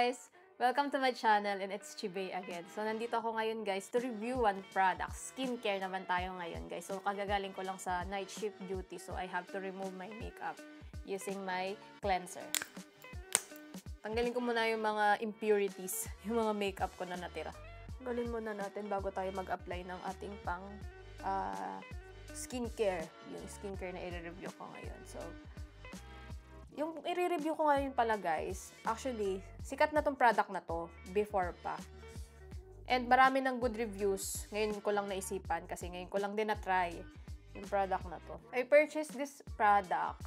guys! Welcome to my channel and it's Chibay again. So, nandito ako ngayon guys to review one product. Skincare naman tayo ngayon guys. So, kagagaling ko lang sa night shift duty. So, I have to remove my makeup using my cleanser. Tanggalin ko muna yung mga impurities, yung mga makeup ko na natira. Tanggalin muna natin bago tayo mag-apply ng ating pang skincare. Yung skincare na i-review ko ngayon. So, yung i-review ko ngayon pala guys, actually, sikat na tong product na to before pa. And marami ng good reviews. Ngayon ko lang naisipan kasi ngayon ko lang din na-try yung product na to. I purchased this product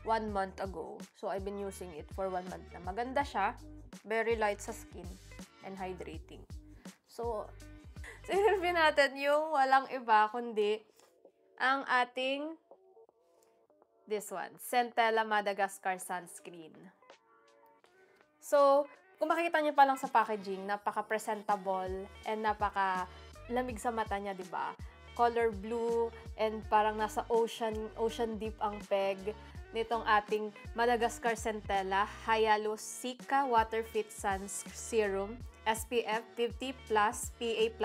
1 month ago. So, I've been using it for 1 month na. Maganda siya. Very light sa skin and hydrating. So i-review natin yung walang iba kundi ang ating this one, Centella Madagascar Sunscreen. So, kung makikita niyo pa lang sa packaging, napaka-presentable and napaka-lamig sa mata niya, di ba? Color blue and parang nasa ocean deep ang peg nitong ating Madagascar Centella Hyaluronic Water Fit Sun Serum SPF 50+ PA++++,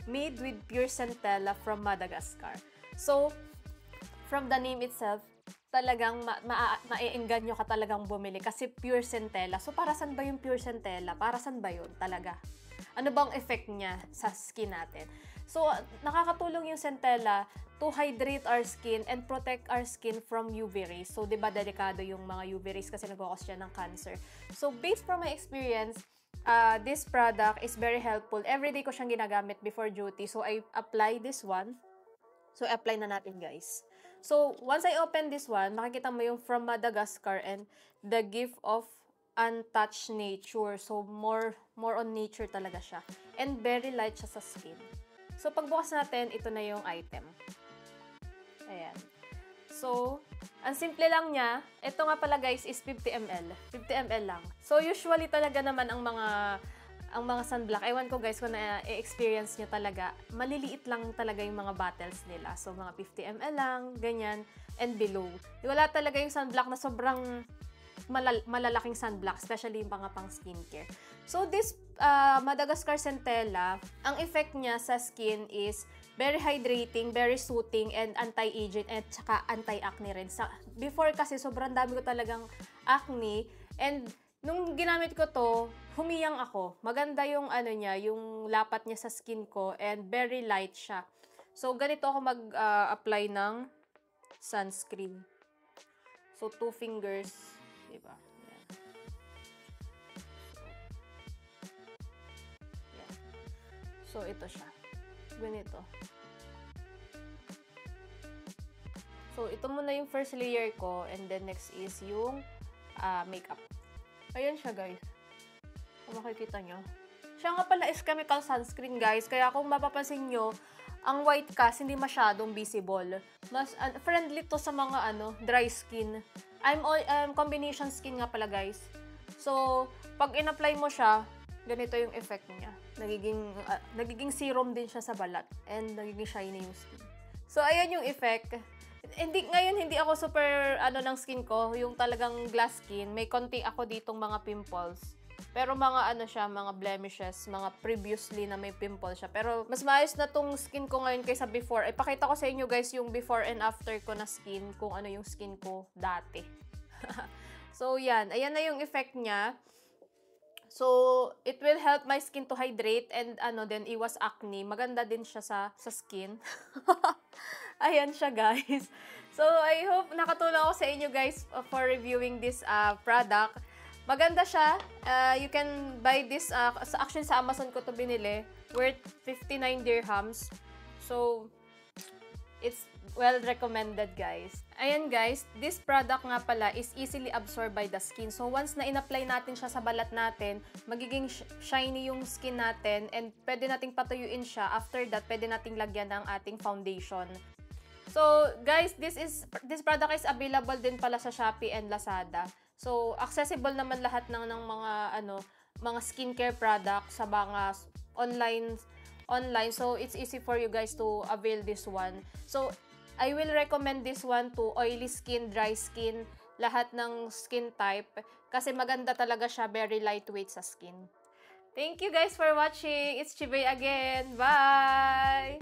made with pure centella from Madagascar. So, from the name itself, talagang ma-e-engganyo ka talagang bumili kasi pure centella. So, para saan ba yung pure centella? Para saan ba yun talaga? Ano bang effect niya sa skin natin? So, nakakatulong yung centella to hydrate our skin and protect our skin from UV rays. So, di ba, delikado yung mga UV rays kasi nag-cause siya ng cancer. So, based from my experience, this product is very helpful. Everyday ko siyang ginagamit before duty. So, I apply this one. So, apply na natin, guys. So, once I open this one, makikita mo yung from Madagascar and the gift of untouched nature. So, more on nature talaga siya. And very light siya sa skin. So, pagbukas natin, ito na yung item. Ayan. So, ang simple lang niya. Ito nga pala guys is 50 ml. 50 ml lang. So, usually talaga naman ang mga sunblock, ewan ko guys kung na-experience nyo talaga, maliliit lang talaga yung mga bottles nila. So, mga 50 ml lang, ganyan, and below. Wala talaga yung sunblock na sobrang malalaking sunblock, especially yung mga pang skincare. So, this Madagascar Centella, ang effect niya sa skin is very hydrating, very soothing, and anti-aging, at saka anti-acne rin. Before kasi, sobrang dami ko talagang acne, and nung ginamit ko to, humiyang ako. Maganda yung ano niya, yung lapat niya sa skin ko and very light siya. So, ganito ako mag-apply ng sunscreen. So, 2 fingers. Diba? Yan. Yan. So, ito siya. Ganito. So, ito muna yung first layer ko and then next is yung makeup. Ayan siya, guys. Kung makikita nyo. Siya nga pala is chemical sunscreen, guys. Kaya kung mapapansin nyo, ang white cast hindi masyadong visible. Mas friendly to sa mga dry skin. I'm combination skin nga pala, guys. So, pag in-apply mo siya, ganito yung effect niya. Nagiging serum din siya sa balat. And nagiging shiny yung skin. So, ayan yung effect. Ngayon, hindi ako super, ng skin ko, yung talagang glass skin. May konti ako ditong mga pimples. Pero mga, mga blemishes, mga previously na may pimples siya. Pero, mas maayos na tong skin ko ngayon kaysa before. Ipakita ko sa inyo, guys, yung before and after ko na skin, kung ano yung skin ko dati. So, yan. Ayan na yung effect niya. So, it will help my skin to hydrate and, then iwas acne. Maganda din siya sa skin. Ayan siya, guys. So, I hope nakatulong ako sa inyo, guys, for reviewing this product. Maganda siya. You can buy this, actually sa Amazon ko to binili, worth 59 dirhams. So, it's well recommended, guys. Ayan, guys, this product nga pala is easily absorbed by the skin. So, once na in-apply natin siya sa balat natin, magiging shiny yung skin natin and pwede nating patuyuin siya. After that, pwede nating lagyan ng ating foundation. So, guys, this product is available din pala sa Shopee and Lazada. So, accessible naman lahat ng mga skincare products sa mga online. So, it's easy for you guys to avail this one. So, I will recommend this one to oily skin, dry skin, lahat ng skin type kasi maganda talaga siya, very lightweight sa skin. Thank you guys for watching. It's Chibay again. Bye!